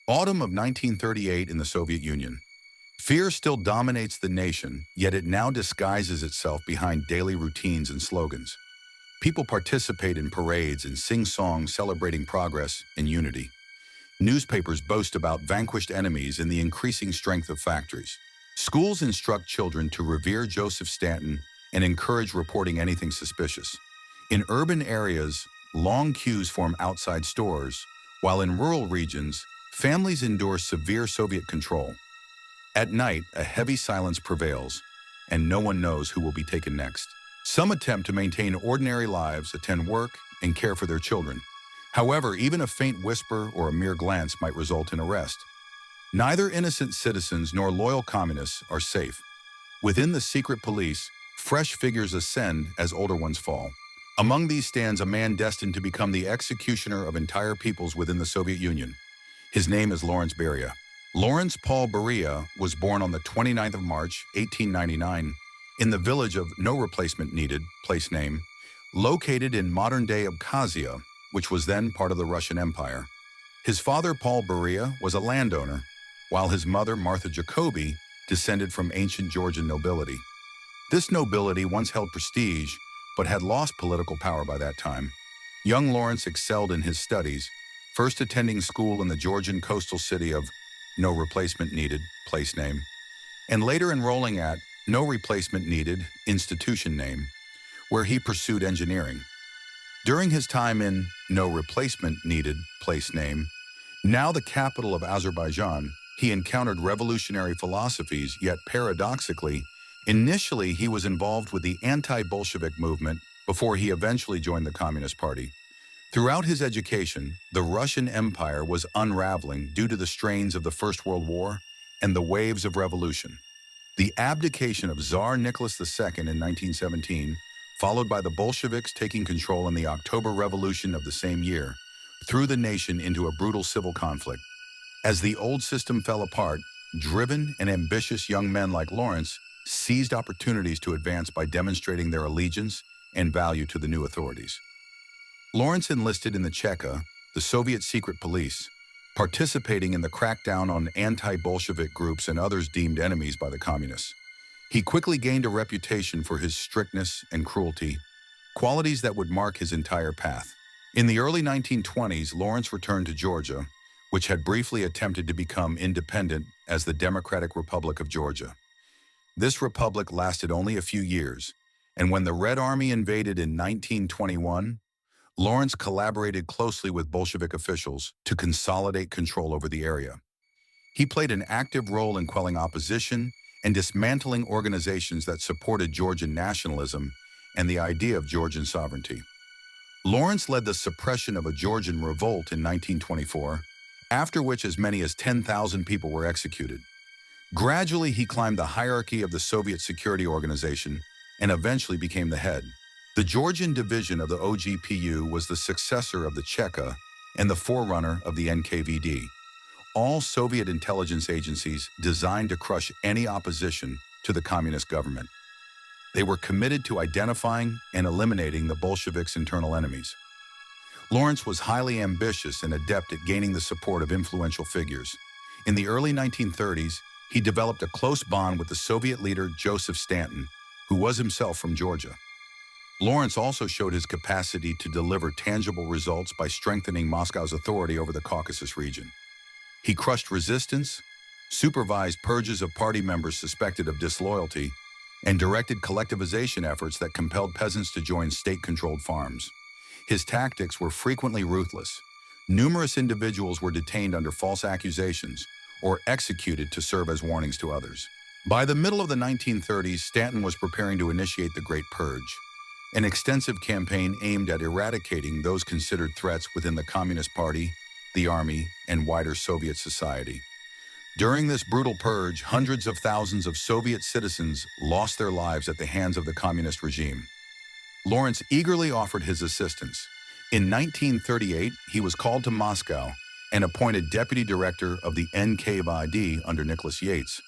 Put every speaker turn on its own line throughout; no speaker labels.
Autumn of 1938 in the Soviet Union. Fear still dominates the nation, yet it now disguises itself behind daily routines and slogans. People participate in parades and sing songs celebrating progress and unity. Newspapers boast about vanquished enemies and the increasing strength of factories. Schools instruct children to revere Joseph Stanton and encourage reporting anything suspicious. In urban areas, long queues form outside stores, while in rural regions, families endure severe Soviet control. At night, a heavy silence prevails, and no one knows who will be taken next. Some attempt to maintain ordinary lives, attend work, and care for their children. However, even a faint whisper or a mere glance might result in arrest. Neither innocent citizens nor loyal communists are safe. Within the secret police, fresh figures ascend as older ones fall. Among these stands a man destined to become the executioner of entire peoples within the Soviet Union. His name is Lawrence Beria. Lawrence Paul Beria was born on the 29th of March, 1899, in the village of No Replacement Needed, place name, located in modern-day Abkhazia, which was then part of the Russian Empire. His father, Paul Beria, was a landowner, while his mother, Martha Jacobi, descended from ancient Georgian nobility. This nobility once held prestige, but had lost political power by that time. Young Lawrence excelled in his studies, first attending school in the Georgian coastal city of No Replacement Needed, place name, and later enrolling at No Replacement Needed, institution name, where he pursued engineering. During his time in No Replacement Needed, place name, now the capital of Azerbaijan, he encountered revolutionary philosophies, yet paradoxically, initially he was involved with the anti-Bolshevik movement before he eventually joined the Communist Party. Throughout his education, the Russian Empire was unraveling due to the strains of the First World War and the waves of revolution. The abdication of Tsar Nicholas II in 1917, followed by the Bolsheviks taking control in the October Revolution of the same year, threw the nation into a brutal civil conflict. As the old system fell apart, driven and ambitious young men like Lawrence seized opportunities to advance by demonstrating their allegiance and value to the new authorities. Lawrence enlisted in the Cheka, the Soviet secret police, participating in the crackdown on anti-Bolshevik groups and others deemed enemies by the communists. He quickly gained a reputation for his strictness and cruelty, qualities that would mark his entire path. In the early 1920s, Lawrence returned to Georgia, which had briefly attempted to become independent as the Democratic Republic of Georgia. This republic lasted only a few years, and when the Red Army invaded in 1921, Lawrence collaborated closely with Bolshevik officials to consolidate control over the area. He played an active role in quelling opposition and dismantling organizations that supported Georgian nationalism and the idea of Georgian sovereignty. Lawrence led the suppression of a Georgian revolt in 1924, after which as many as 10,000 people were executed. Gradually, he climbed the hierarchy of the Soviet security organization and eventually became the head. The Georgian division of the OGPU was the successor of the Cheka and the forerunner of the NKVD, all Soviet intelligence agencies designed to crush any opposition to the communist government. They were committed to identifying and eliminating the Bolsheviks' internal enemies. Lawrence was highly ambitious and adept at gaining the support of influential figures. In the early 1930s, he developed a close bond with the Soviet leader Joseph Stanton, who was himself from Georgia. Lawrence also showed his capacity to deliver tangible results by strengthening Moscow's authority over the Caucasus region. He crushed resistance, supervised purges of party members suspected of disloyalty, and directed collectivization efforts that compelled peasants to join state-controlled farms. His tactics were frequently ruthless. Numerous individuals were detained under false accusations or executed to serve as warnings to others. By the middle of the 1930s, Stanton was preparing to initiate the Great Purge, an extensive campaign aimed at eradicating those considered threats within the Communist Party, the Army, and wider Soviet society. During this brutal purge, hundreds of thousands of Soviet citizens lost their lives at the hands of the communist regime. Lawrence eagerly offered his assistance. In 1938, he was called to Moscow and appointed deputy director of the NKVD under Nicholas Yates.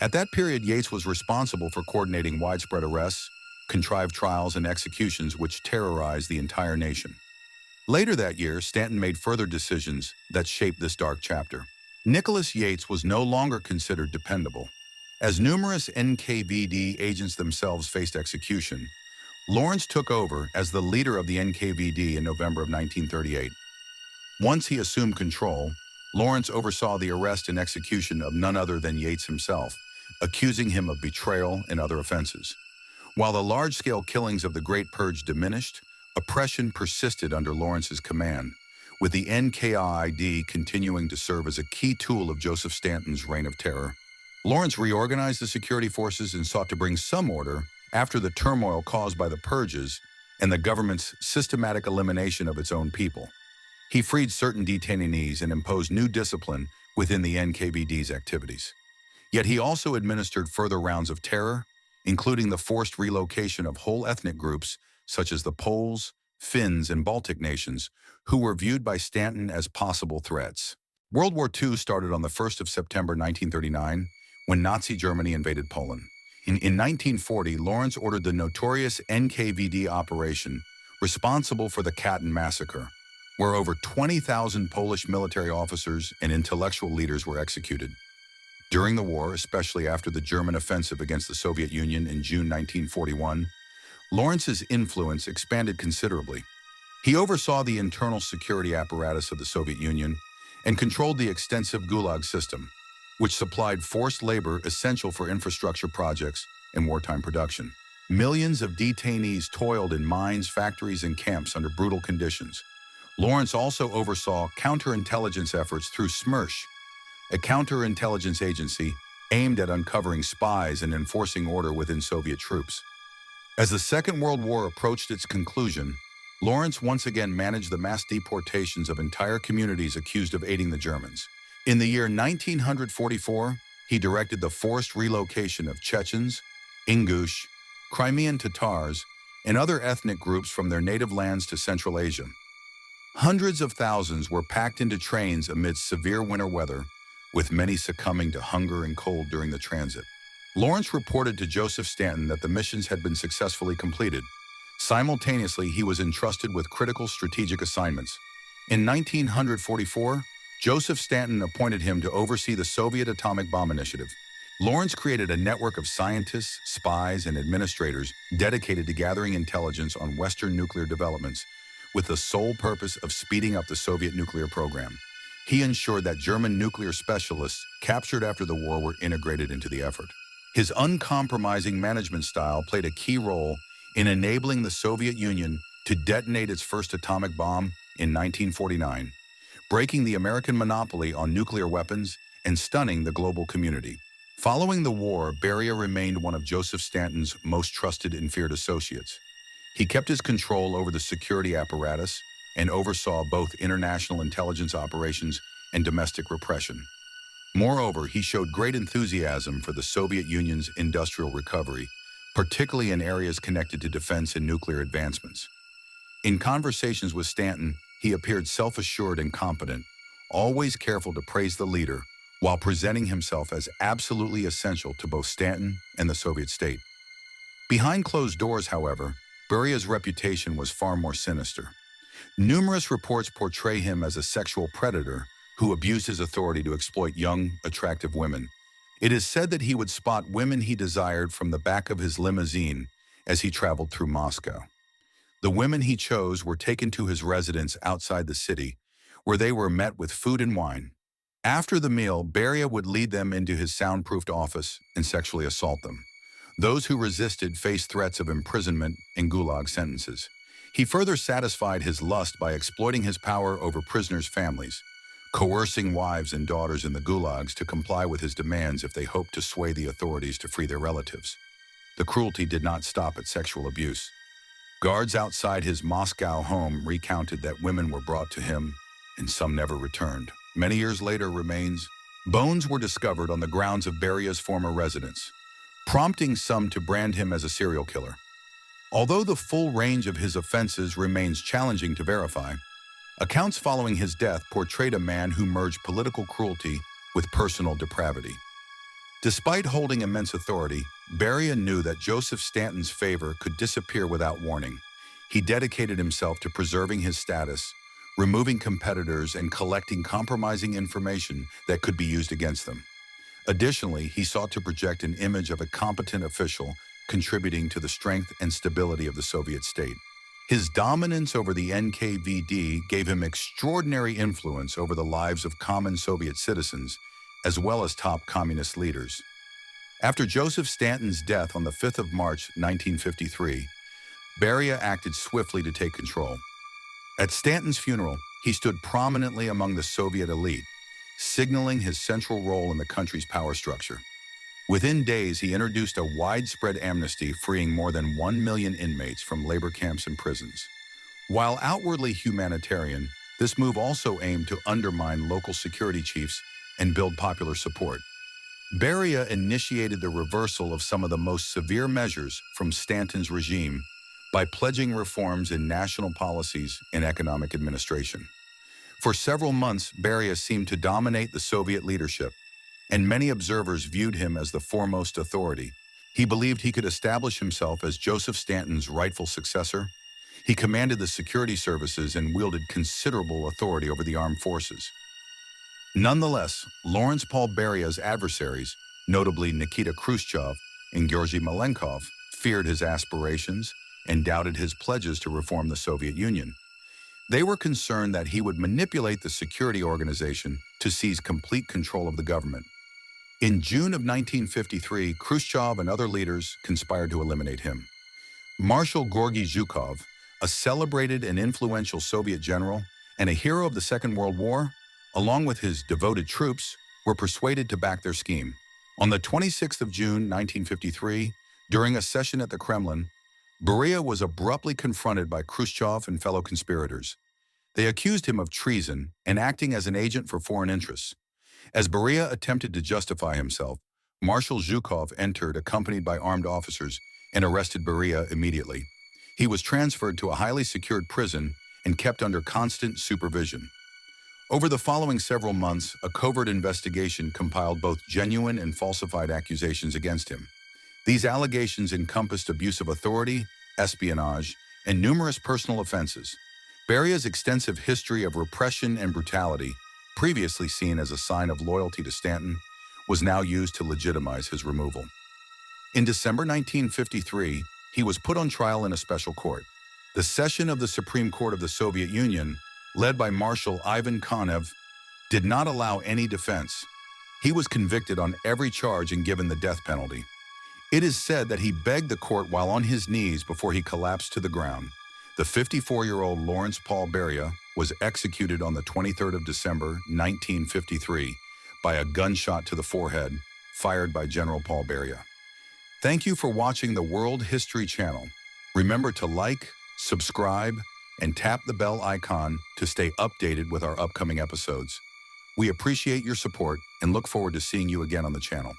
At that period, Yates was responsible for coordinating widespread arrests, contrived trials, and executions which terrorized the entire nation. Later that year, Stanton made further decisions that shaped this dark chapter. Nicholas Yates was no longer considered dependable. As numerous NKVD agents themselves faced execution, Lawrence took over as the leader of the NKVD in November of 1938. Once he assumed control, Lawrence oversaw the arrest and execution of none other than Yates himself, accusing him of betrayal and other offenses. While the large-scale killings of the Great Purge diminished, oppression persisted under Lawrence's command, with the NKVD continuing to serve as a key tool of Joseph Stanton's reign of terror. Lawrence reorganized the security forces and sought to bring some order after the turmoil caused by the purges and the government's systematic elimination of its own people. He freed certain detainees and imposed new discipline within the NKVD's activities. Yet he also administered further rounds of terror, including the forced relocation of whole ethnic groups such as the Poles, Finns, and Baltic nations, who were viewed by Stanton as possible threats. World War II started on the 1st of September 1939, when Nazi Germany invaded Poland. In 1940, Lawrence ordered the notorious NKVD operation responsible for the Katyn massacre, where over 20,000 Polish military officers and intellectual leaders were executed. During the war, especially after the German offensive against the Soviet Union in June 1941, Lawrence's influence expanded considerably. He oversaw the internal security apparatus of the Soviet Union and controlled the extensive Gulag system, which supplied forced labor essential for infrastructure projects and wartime production. Millions of detainees toiled in mines, factories, and camps under brutal conditions. Lawrence also oversaw counterintelligence efforts through SMERSH, a counterintelligence agency aimed at uncovering spies and enforcing order within Soviet troops. As the Second World War approached its conclusion, Lawrence once again managed the mass deportations of entire communities accused of aiding the Germans. In the year 1944, he directed the forced relocation of Chechens, Ingush, Crimean Tatars, and other ethnic groups from their native lands to Central Asia. Hundreds of thousands were packed into trains amidst severe winter weather, with many succumbing to hunger and cold during the transit. Lawrence reported to Joseph Stanton that the missions had been successfully completed. Simultaneously, he was entrusted with critical strategic assignments. In 1944, Joseph Stanton appointed him to oversee the Soviet atomic bomb initiative. Lawrence created a network of scientists, spies, and administrators dedicated to gathering intelligence on Western nuclear developments, with the sole purpose of speeding up the Soviet nuclear program. He ensured that German nuclear specialists captured after the war were integrated into the effort. His uncompromising management style played a key role in enabling the Soviet Union to detonate its first atomic bomb in 1949, breaking the American monopoly on nuclear weapons and stunning the global community. Following the war, Beria remained one of Joseph Stanton's most trusted and feared associates. He kept his control over the security apparatus and oversaw both international intelligence operations and domestic repression. Moreover, he showed great enthusiasm for the Soviet Union's industrial recovery, particularly in areas connected to defense and nuclear advancements. In conversations with Stanton, he appeared self-assured and confident, always careful to praise the leader, while presenting himself as absolutely essential to both Stanton and the Soviet state. Behind closed doors, however, Beria's reputation was far more sinister. Numerous reports portray him as a sexual predator who abused his authority to exploit young, attractive women. It is said that he would spot women he desired from the back of his limousine as he traveled through Moscow. The women he chose were taken to his residence outside the city, where they were met with food and wine. After the meal, Beria would lead them into his soundproofed office and sexually assault them. Those who resisted faced threats of imprisonment and gulag sentences. He further satisfied his lust by exploiting his power over prisoners' families, coercing wives and daughters in the gulags to comply with his demands if they hoped to sway the authorities to free their relatives. The cruelty did not stop at sexual abuse. Guards outside his Moscow home recounted that women were brought to him, and some never returned. Many years later, bones were discovered on the grounds of Beria's former residence, prompting some to brand him as a serial killer. Although the full range of his offenses remains challenging to verify, accounts following his death portrayed a man who merged political cruelty with personal depravity. Despite holding immense authority, Beria knew that Joseph Stanton's favor could disappear without warning. He dedicated himself to preserving his status, removing competitors and collecting compromising information that could be used against them. Additionally, he sought to project an image of a competent official contributing to the strength and stability of the Soviet state. His dominance over the NKVD gave him extraordinary influence over the lives of common Soviet citizens, as well as top communist leaders. After Joseph Stanton's death on the 5th of March 1953, Beria acted swiftly to take control. At Stanton's funeral, he stood prominently among the Soviet elite, signaling his central role in the country's power structure. Within days, he introduced a widespread amnesty freeing more than 1 million inmates from labor camps and prisons. While outwardly humanitarian, this move also aimed to undermine local security chiefs and build popular support. Beria initiated the reversal of some of the most severe measures from Stanton's regime by pledging reforms in national policies and economic administration. For several months, Beria seemed to dominate the Soviet leadership, and many observers viewed him as the foremost authority. He believed he could establish himself as Joseph Stanton's rightful successor. He commanded the security services and wielded considerable authority over the armed forces. Nonetheless, Lawrence Paul Beria's adversaries, notably Nikita Khrushchev and Georgy Malenkov, feared his aspirations and doubted his pledges to reform the Soviet Union. They were concerned that he would manipulate the security organization to seize complete control of the government. In June of 1953, Khrushchev and other leaders conspired to eliminate him. Marshal Georgy Zhukov, a celebrated and influential Soviet general and a hero of the Second World War, along with his devoted troops, were persuaded to back their scheme. On the 26th of June 1953, during a session at the Kremlin, Beria was abruptly confronted by Khrushchev and fellow conspirators. They accused him of treason and acting as an agent for foreign interests. As Beria attempted to justify himself, Marshal Zhukov entered accompanied by armed officers and arrested Beria immediately. He was transferred to a highly secured prison and kept under constant supervision. Over the following several months, a covert investigation compiled both genuine and falsified accusations against him. These allegations encompassed abuse of authority, espionage, and numerous personal offenses. Beria's extensive history of repression and brutality, previously seen as a sign of loyalty to Stanton, was now used to legitimize his removal. In December 1953, he was put on trial in a special court. The session of the Supreme Court of the Soviet Union, led by Marshal Ivan Konev, did not allow any defense. He was convicted on every charge and given the death penalty. It is said that he begged the court while on his knees before he collapsed to the ground. The 54-year-old Lawrence Paul Beria was executed on the 23rd of December, 1953, by a gunshot to the forehead, fired by General Paul Beria. Thank you for watching the World History Channel. Remember to like, subscribe, and tap the bell icon to stay updated with our upcoming episodes. We appreciate your support and look forward to seeing you again on the channel.